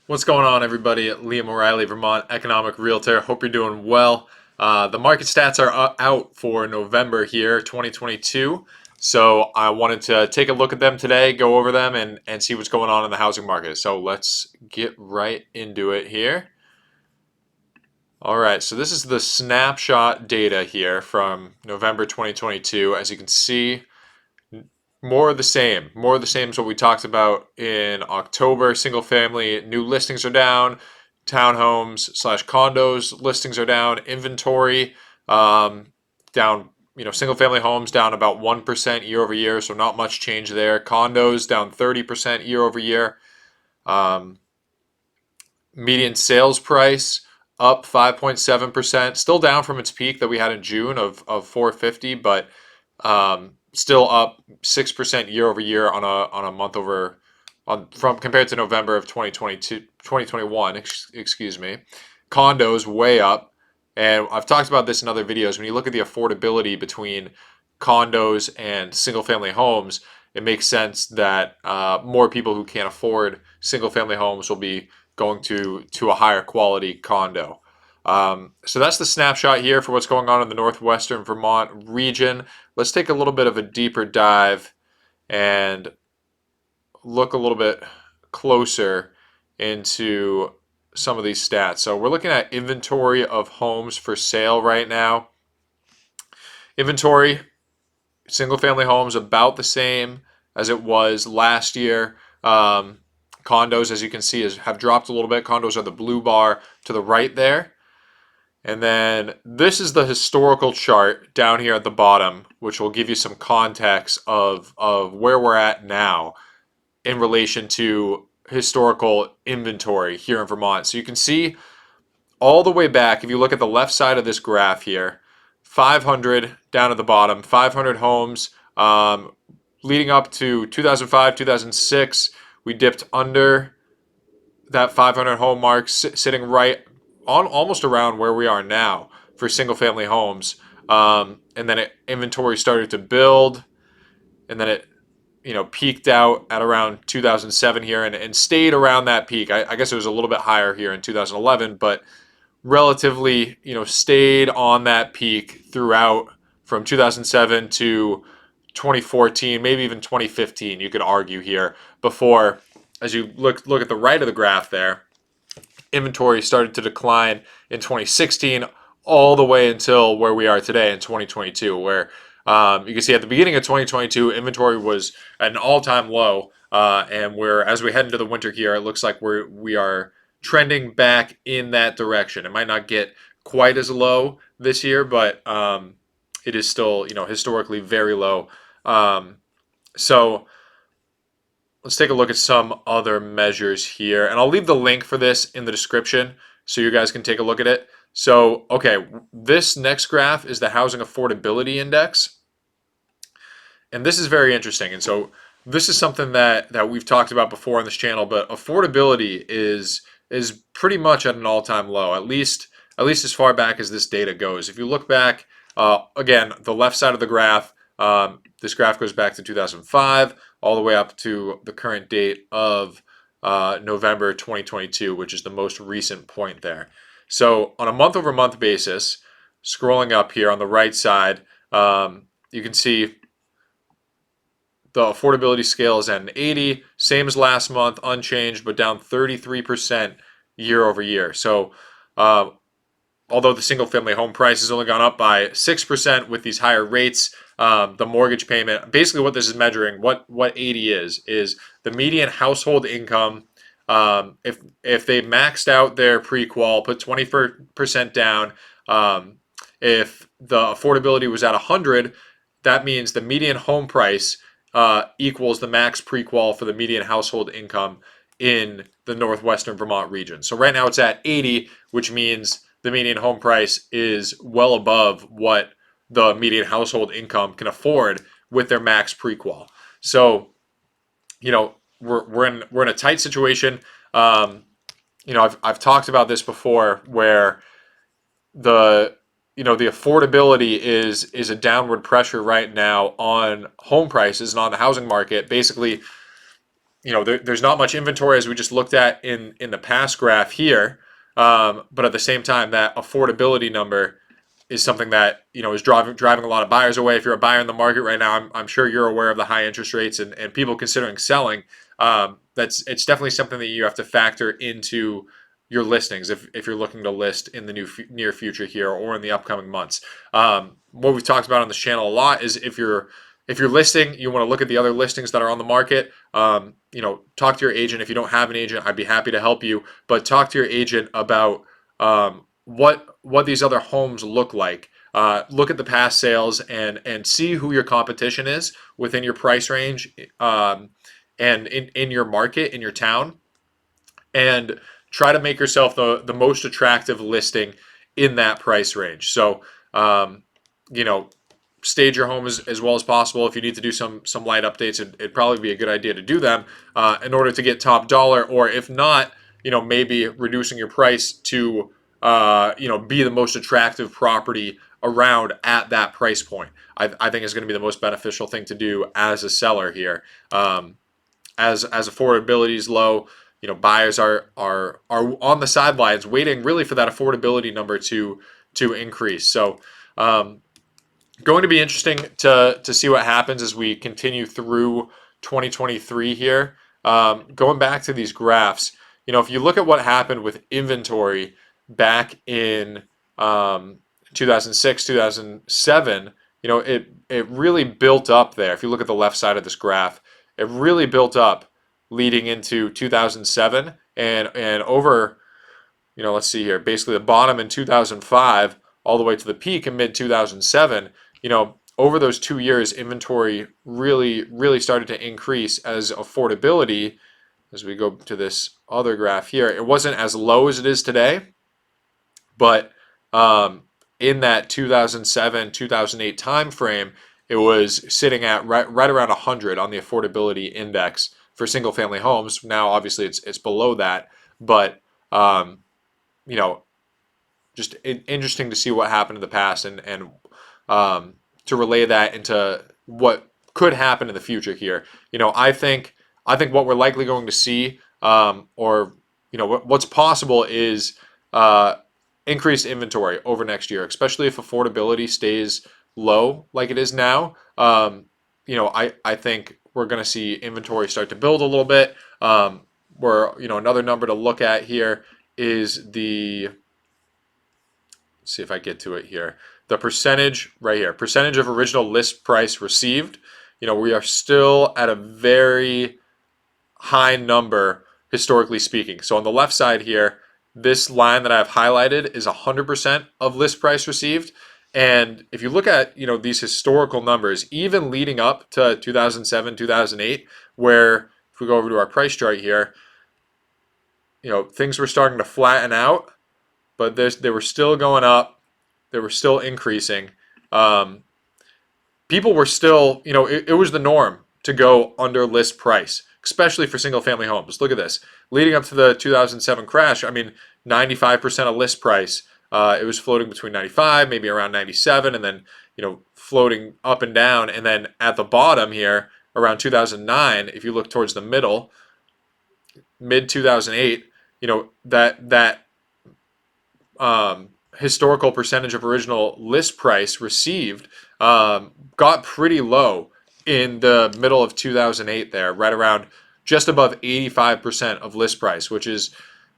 What's going on, everybody? Liam O'Reilly, Vermont Economic Realtor. Hope you're doing well. The market stats are out for November here, 2022. So I wanted to take a look at them today, go over them, and see what's going on in the housing market. So let's get right into it here. All right, so this is the snapshot data here from November 2022. As you can see, more of the same. More of the same is what we talked about in October. Single family new listings are down. Townhomes slash condos listings are down. Inventory down. Single family homes down about 1% year over year. So not much change there. Condos down 30% year over year. Um, Median sales price up 5.7%. Still down from its peak that we had in June of 450, but still up 6% year over year on a month over on from compared to November of 2022 2021, excuse me. Condos way up, and I've talked about this in other videos. When you look at the affordability between condos and single family homes, it makes sense that more people who can't afford single family homes will be going to a higher quality condo. So that's the snapshot here for what's going on in the Northwestern Vermont region. Let's take a little bit of a deeper dive and look a little bit closer into some of these stats. So we're looking at inventory of homes for sale right now. Inventory, single family homes about the same as it was last year. Condos, as you can see, have dropped a little bit. Condos are the blue bar to the right there. And then this is the historical chart down here at the bottom, which will give you some context of where we're at now in relation to historical inventory here in Vermont. So you can see all the way back, if you look at the left side of this graph here, 500 down at the bottom, 500 homes. Leading up to 2005, 2006, we dipped under that 500 home mark, sitting right on almost around where we are now for single family homes. And then inventory started to build, and then it peaked out at around 2007 here and stayed around that peak. I guess it was a little bit higher here in 2011, but relatively stayed on that peak throughout from 2007 to 2014, maybe even 2015. You could argue here before, as you look at the right of the graph there, inventory started to decline in 2016 all the way until where we are today in 2022, where you can see at the beginning of 2022, inventory was at an all-time low, and as we head into the winter here, it looks like we are trending back in that direction. It might not get quite as low this year, but it is still historically very low. So let's take a look at some other measures here, and I'll leave the link for this in the description so you guys can take a look at it. So, okay, this next graph is the Housing Affordability Index, and this is very interesting. And so this is something that we've talked about before on this channel, but affordability is pretty much at an all-time low, at least as far back as this data goes. If you look back, again, the left side of the graph, this graph goes back to 2005 all the way up to the current date of November 2022, which is the most recent point there. So on a month-over-month basis, scrolling up here on the right side, you can see the affordability scale is at an 80, same as last month, unchanged, but down 33% year over year. So although the single-family home price has only gone up by 6% with these higher rates, the mortgage payment, basically what this is measuring, what 80 is the median household income. If they maxed out their pre-qual, put 20% down, if the affordability was at 100, that means the median home price equals the max pre-qual for the median household income in the Northwestern Vermont region. So right now it's at 80, which means the median home price is well above what the median household income can afford with their max pre-qual. So, we're in a tight situation. I've talked about this before, where the affordability is a downward pressure right now on home prices and on the housing market. Basically, there's not much inventory as we just looked at in the past graph here. But at the same time, that affordability number is something that is driving a lot of buyers away. If you're a buyer in the market right now, I'm sure you're aware of the high interest rates and people considering selling. It's definitely something that you have to factor into your listings if you're looking to list in the near future here or in the upcoming months. What we've talked about on this channel a lot is if you're listing, you want to look at the other listings that are on the market. Talk to your agent. If you don't have an agent, I'd be happy to help you. But talk to your agent about what these other homes look like. Look at the past sales and see who your competition is within your price range, and in your market, in your town, and try to make yourself the most attractive listing in that price range. So, you know, stage your home as well as possible. If you need to do some light updates, it'd probably be a good idea to do them in order to get top dollar. Or if not, maybe reducing your price to be the most attractive property around at that price point. I think is going to be the most beneficial thing to do as a seller here. As affordability is low, buyers are on the sidelines waiting really for that affordability number to increase. So going to be interesting to see what happens as we continue through 2023 here. Going back to these graphs, if you look at what happened with inventory back in 2006, 2007, it really built up there. If you look at the left side of this graph, it really built up leading into 2007 and over, let's see here, basically the bottom in 2005 all the way to the peak in mid 2007. Over those 2 years, inventory really started to increase as affordability. As we go to this other graph here, it wasn't as low as it is today, but in that 2007 2008 time frame, it was sitting at right around 100 on the affordability index for single family homes. Now obviously it's below that, but you know just interesting to see what happened in the past and to relay that into what could happen in the future here. I think what we're likely going to see, or what's possible is increased inventory over next year, especially if affordability stays low like it is now. I think we're going to see inventory start to build a little bit. Where another number to look at here is let's see if I get to it here. The percentage right here, percentage of original list price received. We are still at a very high number historically speaking. So on the left side here, this line that I've highlighted is 100% of list price received. And if you look at these historical numbers, even leading up to 2007, 2008, where if we go over to our price chart here, things were starting to flatten out, but they were still going up. They were still increasing. People were still, it was the norm to go under list price, especially for single family homes. Look at this. Leading up to the 2007 crash, 95% of list price. It was floating between 95, maybe around 97, and then, floating up and down. And then at the bottom here, around 2009, if you look towards the middle, mid 2008, that historical percentage of original list price received got pretty low in the middle of 2008 there, right around just above 85% of list price, which is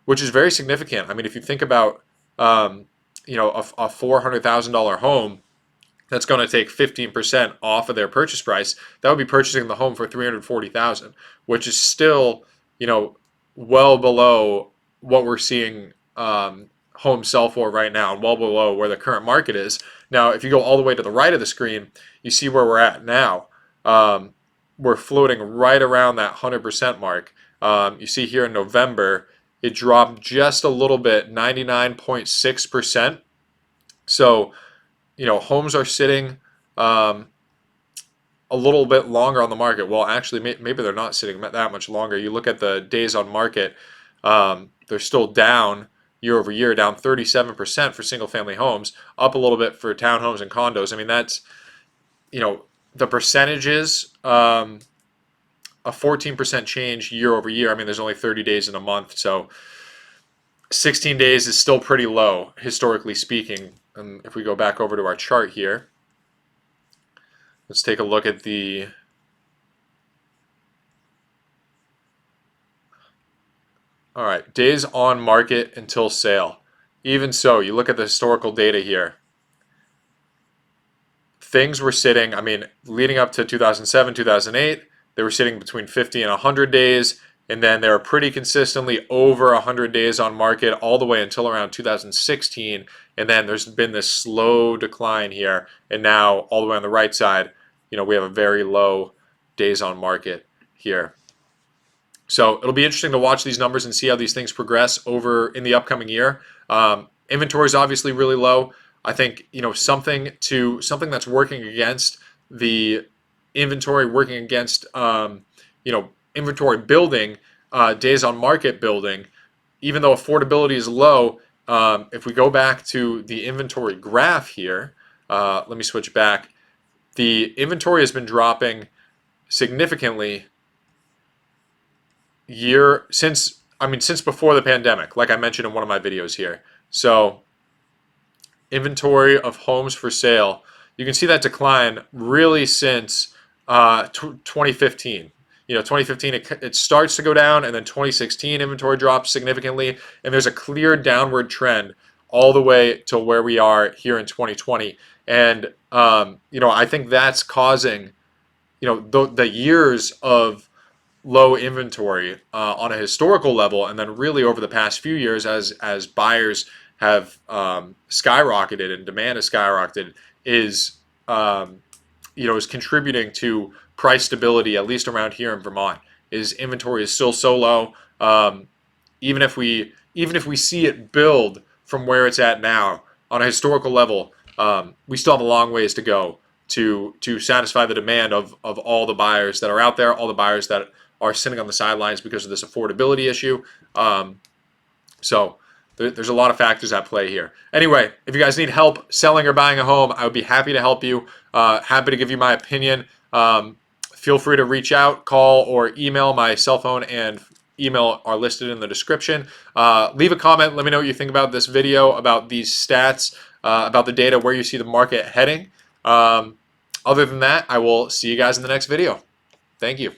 very significant. If you think about a $400,000 home that's going to take 15% off of their purchase price, that would be purchasing the home for $340,000, which is still well below what we're seeing homes sell for right now, and well below where the current market is. Now, if you go all the way to the right of the screen, you see where we're at now. We're floating right around that 100% mark. You see here in November, it dropped just a little bit, 99.6%. So, homes are sitting a little bit longer on the market. Well, actually, maybe they're not sitting that much longer. You look at the days on market, they're still down year over year, down 37% for single family homes, up a little bit for townhomes and condos. That's, the percentages a 14% change year over year. I mean, there's only 30 days in a month, so 16 days is still pretty low, historically speaking. And if we go back over to our chart here, let's take a look at the all right, days on market until sale. Even so, you look at the historical data here. Things were sitting, I mean, leading up to 2007, 2008, they were sitting between 50 and 100 days, and then they were pretty consistently over 100 days on market all the way until around 2016, and then there's been this slow decline here, and now all the way on the right side, we have a very low days on market here. So it'll be interesting to watch these numbers and see how these things progress over in the upcoming year. Inventory is obviously really low. I think something that's working against the inventory, working against inventory building, days on market building. Even though affordability is low, if we go back to the inventory graph here, let me switch back. The inventory has been dropping significantly since before the pandemic, like I mentioned in one of my videos here. So inventory of homes for sale, you can see that decline really since 2015. 2015 it starts to go down, and then 2016 inventory drops significantly, and there's a clear downward trend all the way to where we are here in 2020. And I think that's causing the years of low inventory on a historical level, and then really over the past few years, as buyers have skyrocketed and demand has skyrocketed, is contributing to price stability, at least around here in Vermont. Is inventory is still so low. Even if we see it build from where it's at now on a historical level, we still have a long ways to go to satisfy the demand of all the buyers that are out there, all the buyers that are sitting on the sidelines because of this affordability issue. So there's a lot of factors at play here. Anyway, if you guys need help selling or buying a home, I would be happy to help you. Happy to give you my opinion. Feel free to reach out, call, or email. My cell phone and email are listed in the description. Leave a comment. Let me know what you think about this video, about these stats, about the data, where you see the market heading. Other than that, I will see you guys in the next video. Thank you.